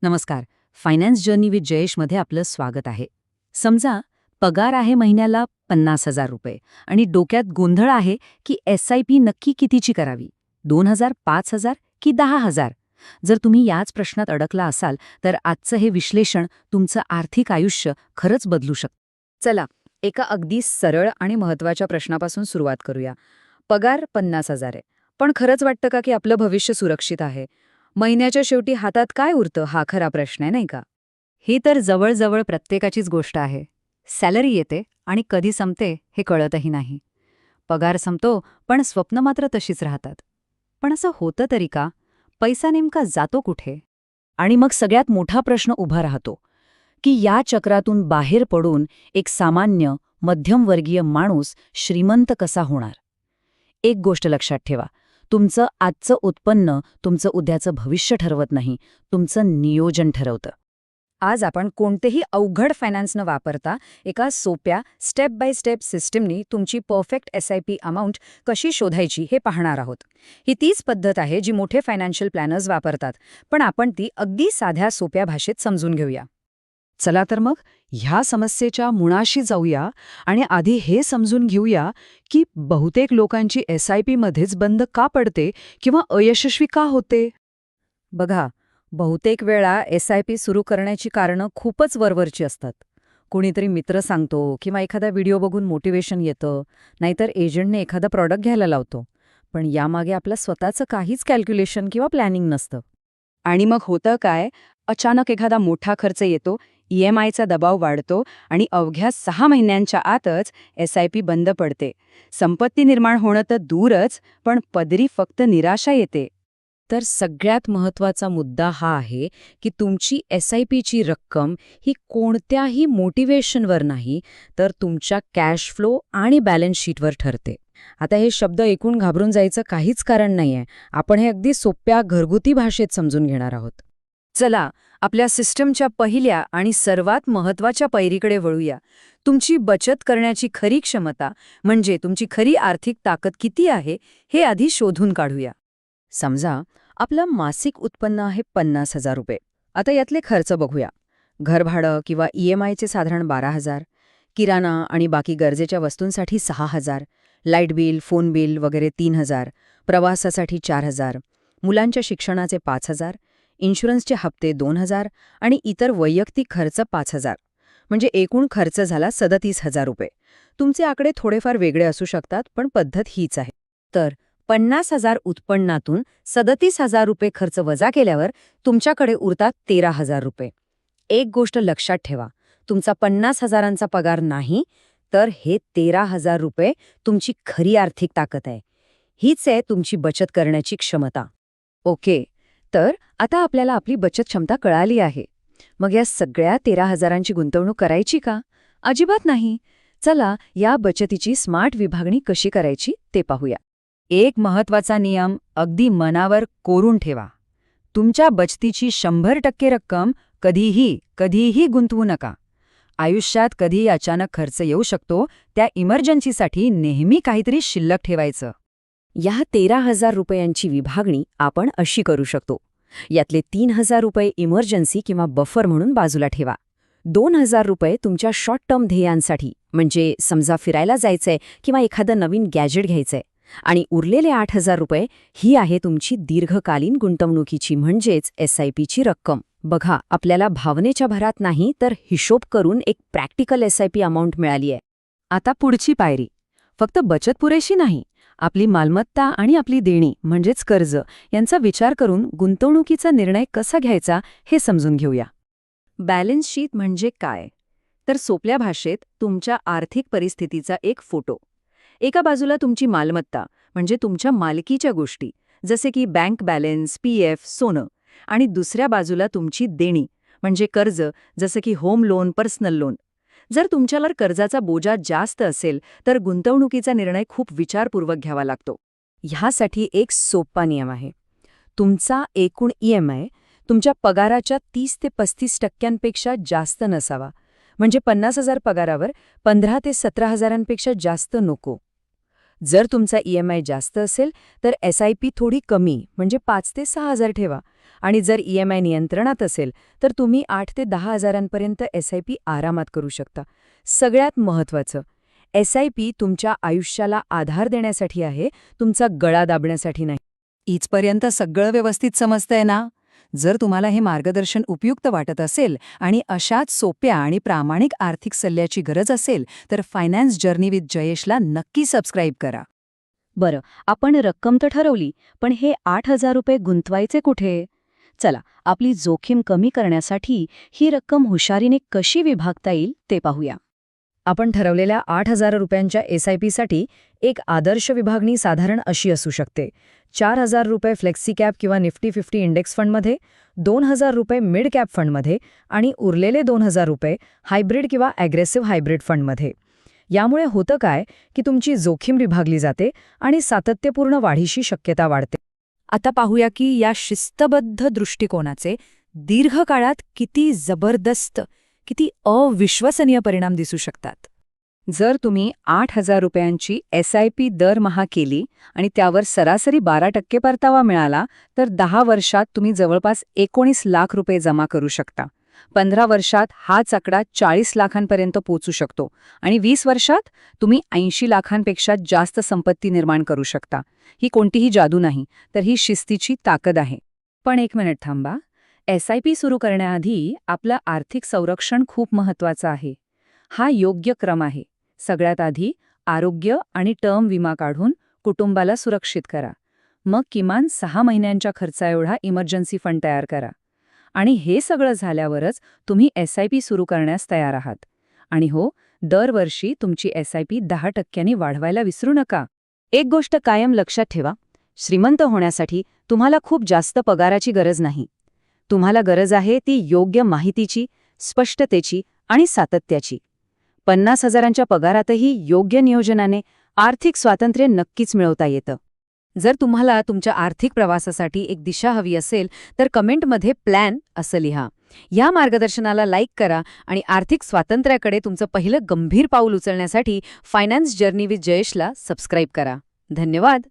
नमस्कार. Finance journey with जयेशमध्ये आपलं स्वागत आहे. समजा पगार आहे महिन्याला 50,000 रुपये आणि डोक्यात गोंधळ आहे की SIP नक्की कितीची करावी, 2,000, 5,000 की 10,000? जर तुम्ही याच प्रश्नात अडकला असाल तर आजचं हे विश्लेषण तुमचं आर्थिक आयुष्य खरंच बदलू शकतं. चला, एका अगदी सरळ आणि महत्त्वाच्या प्रश्नापासून सुरुवात करूया. पगार 50,000 आहे, पण खरंच वाटतं का की आपलं भविष्य सुरक्षित आहे? महिन्याच्या शेवटी हातात काय उरतं हा खरा प्रश्न आहे, नाही का? ही तर जवळजवळ प्रत्येकाचीच गोष्ट आहे. सॅलरी येते आणि कधी संपते हे कळतही नाही. पगार संपतो पण स्वप्न मात्र तशीच राहतात. पण असं होतं तरी का? पैसा नेमका जातो कुठे? आणि मग सगळ्यात मोठा प्रश्न उभा राहतो की या चक्रातून बाहेर पडून एक सामान्य मध्यमवर्गीय माणूस श्रीमंत कसा होणार? एक गोष्ट लक्षात ठेवा, तुमचं आजचं उत्पन्न तुमचं उद्याचं भविष्य ठरवत नाही, तुमचं नियोजन ठरवतं. आज आपण कोणतेही अवघड फायनान्स न वापरता एका सोप्या स्टेप बाय स्टेप सिस्टीमनी तुमची परफेक्ट SIP अमाऊंट कशी शोधायची हे पाहणार आहोत. ही तीच पद्धत आहे जी मोठे फायनान्शियल प्लॅनर्स वापरतात, पण आपण ती अगदी साध्या सोप्या भाषेत समजून घेऊया. चला तर मग ह्या समस्येच्या मुळाशी जाऊया आणि आधी हे समजून घेऊया की बहुतेक लोकांची SIP मध्येच बंद का पडते किंवा अयशस्वी का होते. बघा, बहुतेक वेळा SIP सुरू करण्याची कारणं खूपच वरवरची असतात. कोणीतरी मित्र सांगतो किंवा एखादा व्हिडिओ बघून मोटिवेशन येतं, नाहीतर एजंटने एखादा प्रॉडक्ट घ्यायला लावतो. पण यामागे आपलं स्वतःचं काहीच कॅल्क्युलेशन किंवा प्लॅनिंग नसतं. आणि मग होतं काय, अचानक एखादा मोठा खर्च येतो, EMIचा दबाव वाढतो आणि अवघ्या 6 महिन्यांच्या आतच SIP बंद पडते. संपत्ती निर्माण होणं तर दूरच, पण पदरी फक्त निराशा येते. तर सगळ्यात महत्त्वाचा मुद्दा हा आहे की तुमची SIPची रक्कम ही कोणत्याही मोटिवेशनवर नाही, तर तुमच्या कॅश फ्लो आणि बॅलन्स शीटवर ठरते. आता हे शब्द ऐकून घाबरून जायचं काहीच कारण नाहीये. आपण हे अगदी सोप्या घरगुती भाषेत समजून घेणार आहोत. चला, आपल्या सिस्टमच्या पहिल्या आणि सर्वात महत्त्वाच्या पायरीकडे वळूया. तुमची बचत करण्याची खरी क्षमता, म्हणजे तुमची खरी आर्थिक ताकद किती आहे, हे आधी शोधून काढूया. समजा आपलं मासिक उत्पन्न आहे 50,000 रुपये. आता यातले खर्च बघूया. घरभाडं किंवा EMIचे साधारण 12,000, किराणा आणि बाकी गरजेच्या वस्तूंसाठी 6,000, लाईट बिल, फोन बिल वगैरे 3,000, प्रवासासाठी 4,000, मुलांच्या शिक्षणाचे 5,000, इन्शुरन्सचे हप्ते 2,000 आणि इतर वैयक्तिक खर्च 5,000. म्हणजे एकूण खर्च झाला 37,000 रुपये. तुमचे आकडे थोडेफार वेगळे असू शकतात, पण पद्धत हीच आहे. तर 50,000 उत्पन्नातून 37,000 रुपये खर्च वजा केल्यावर तुमच्याकडे उरतात 13,000 रुपये. एक गोष्ट लक्षात ठेवा, तुमचा 50,000चा पगार नाही, तर हे 13,000 रुपये तुमची खरी आर्थिक ताकद आहे. हीच आहे तुमची बचत करण्याची क्षमता. ओके, तर आता आपल्याला आपली बचत क्षमता कळाली आहे. मग या सगळ्या 13,000ची गुंतवणूक करायची का? अजिबात नाही. चला, या बचतीची स्मार्ट विभागणी कशी करायची ते पाहूया. एक महत्त्वाचा नियम अगदी मनावर कोरून ठेवा. तुमच्या बचतीची 100% रक्कम कधीही गुंतवू नका. आयुष्यात कधी अचानक खर्च येऊ शकतो, त्या इमर्जन्सीसाठी नेहमी काहीतरी शिल्लक ठेवायचं. या 13,000 रुपयांची विभागणी आपण अशी करू शकतो. यातले 3,000 रुपये इमर्जन्सी किंवा बफर म्हणून बाजूला ठेवा. 2,000 रुपये तुमच्या शॉर्ट टर्म ध्येयांसाठी, म्हणजे समजा फिरायला जायचंय किंवा एखादं नवीन गॅजेट घ्यायचंय. आणि उरलेले 8,000 रुपये ही आहे तुमची दीर्घकालीन गुंतवणुकीची, म्हणजेच SIPची रक्कम. बघा, आपल्याला भावनेच्या भरात नाही तर हिशोब करून एक प्रॅक्टिकल SIP अमाऊंट मिळाली आहे. आता पुढची पायरी. फक्त बचत पुरेशी नाही, आपली मालमत्ता आणि आपली देणी म्हणजेच कर्ज यांचा विचार करून गुंतवणुकीचा निर्णय कसा घ्यायचा हे समजून घेऊया. बॅलन्स शीट म्हणजे काय? तर सोप्या भाषेत तुमच्या आर्थिक परिस्थितीचा एक फोटो. एका बाजूला तुमची मालमत्ता, म्हणजे तुमच्या मालकीच्या गोष्टी, जसे की बँक बॅलन्स, PF, सोनं. आणि दुसऱ्या बाजूला तुमची देणी, म्हणजे कर्ज, जसं की होम लोन, पर्सनल लोन. जर तुमच्यावर कर्जाचा बोजा जास्त असेल तर गुंतवणुकीचा निर्णय खूप विचारपूर्वक घ्यावा लागतो. ह्यासाठी एक सोपा नियम आहे. तुमचा एकूण EMI तुमच्या पगाराच्या 30 ते 35% जास्त नसावा. म्हणजे 50,000 पगारावर 15 ते 17,000पेक्षा जास्त नको. जर तुमचा EMI जास्त असेल तर SIP थोडी कमी म्हणजे 5 ते 6 हजार ठेवा. आणि जर EMI नियंत्रणात असेल तर तुम्ही 8 ते 10 हजारांपर्यंत SIP आरामात करू शकता. सगळ्यात महत्त्वाचं, SIP तुमच्या आयुष्याला आधार देण्यासाठी आहे, तुमचा गळा दाबण्यासाठी नाही. इथपर्यंत सगळं व्यवस्थित समजतंय ना? जर तुम्हाला हे मार्गदर्शन उपयुक्त वाटत असेल आणि अशाच सोप्या आणि प्रामाणिक आर्थिक सल्ल्याची गरज असेल तर फायनान्स जर्नी विथ जयेशला नक्की सबस्क्राईब करा. बरं, आपण रक्कम तर ठरवली, पण हे 8,000 रुपये गुंतवायचे कुठे? चला, आपली जोखीम कमी करण्यासाठी ही रक्कम हुशारीने कशी विभागता येईल ते पाहूया. आपण ठरवलेल्या 8,000 रुपयांच्या SIPसाठी एक आदर्श विभागणी साधारण अशी असू शकते: 4,000 रुपये फ्लेक्सी कॅप किंवा निफ्टी 50 इंडेक्स फंडमध्ये, 2,000 रुपये मिड कॅप फंडमध्ये आणि उरलेले 2,000 रुपये हायब्रिड किंवा ॲग्रेसिव्ह हायब्रिड फंडमध्ये. यामुळे होतं काय की तुमची जोखीम विभागली जाते आणि सातत्यपूर्ण वाढीची शक्यता वाढते. आता पाहूया की या शिस्तबद्ध दृष्टिकोनाचे दीर्घकाळात किती जबरदस्त, किती अविश्वसनीय परिणाम दिसू शकतात. जर तुम्ही 8,000 रुपयांची SIP दरमहा केली आणि त्यावर सरासरी 12% परतावा मिळाला तर 10 वर्षात तुम्ही जवळपास 19 लाख रुपये जमा करू शकता. 15 वर्षात हाच आकडा 40 लाखांपर्यंत पोहोचू शकतो आणि 20 वर्षात तुम्ही 80 लाखांपेक्षा जास्त संपत्ती निर्माण करू शकता. ही कोणतीही जादू नाही, तर ही शिस्तीची ताकद आहे. पण एक मिनिट थांबा. SIP सुरू करण्याआधी आपलं आर्थिक संरक्षण खूप महत्त्वाचं आहे. हा योग्य क्रम आहे. सगळ्यात आधी आरोग्य आणि टर्म विमा काढून कुटुंबाला सुरक्षित करा. मग किमान 6 महिन्यांच्या खर्चाएवढा इमर्जन्सी फंड तयार करा. आणि हे सगळं झाल्यावरच तुम्ही SIP सुरू करण्यास तयार आहात. आणि हो, दरवर्षी तुमची SIP 10% वाढवायला विसरू नका. एक गोष्ट कायम लक्षात ठेवा: श्रीमंत होण्यासाठी तुम्हाला खूप जास्त पगाराची गरज नाही. तुम्हाला गरज आहे ती योग्य माहितीची, स्पष्टतेची आणि सातत्याची. 50,000च्या पगारातही योग्य नियोजनाने आर्थिक स्वातंत्र्य नक्कीच मिळवता येतं. जर तुम्हाला तुमच्या आर्थिक प्रवासासाठी एक दिशा हवी असेल तर कमेंटमध्ये प्लॅन असं लिहा. या मार्गदर्शनाला लाईक करा आणि आर्थिक स्वातंत्र्याकडे तुमचं पहिलं गंभीर पाऊल उचलण्यासाठी फायनान्स जर्नी विथ जयेशला सबस्क्राईब करा. धन्यवाद.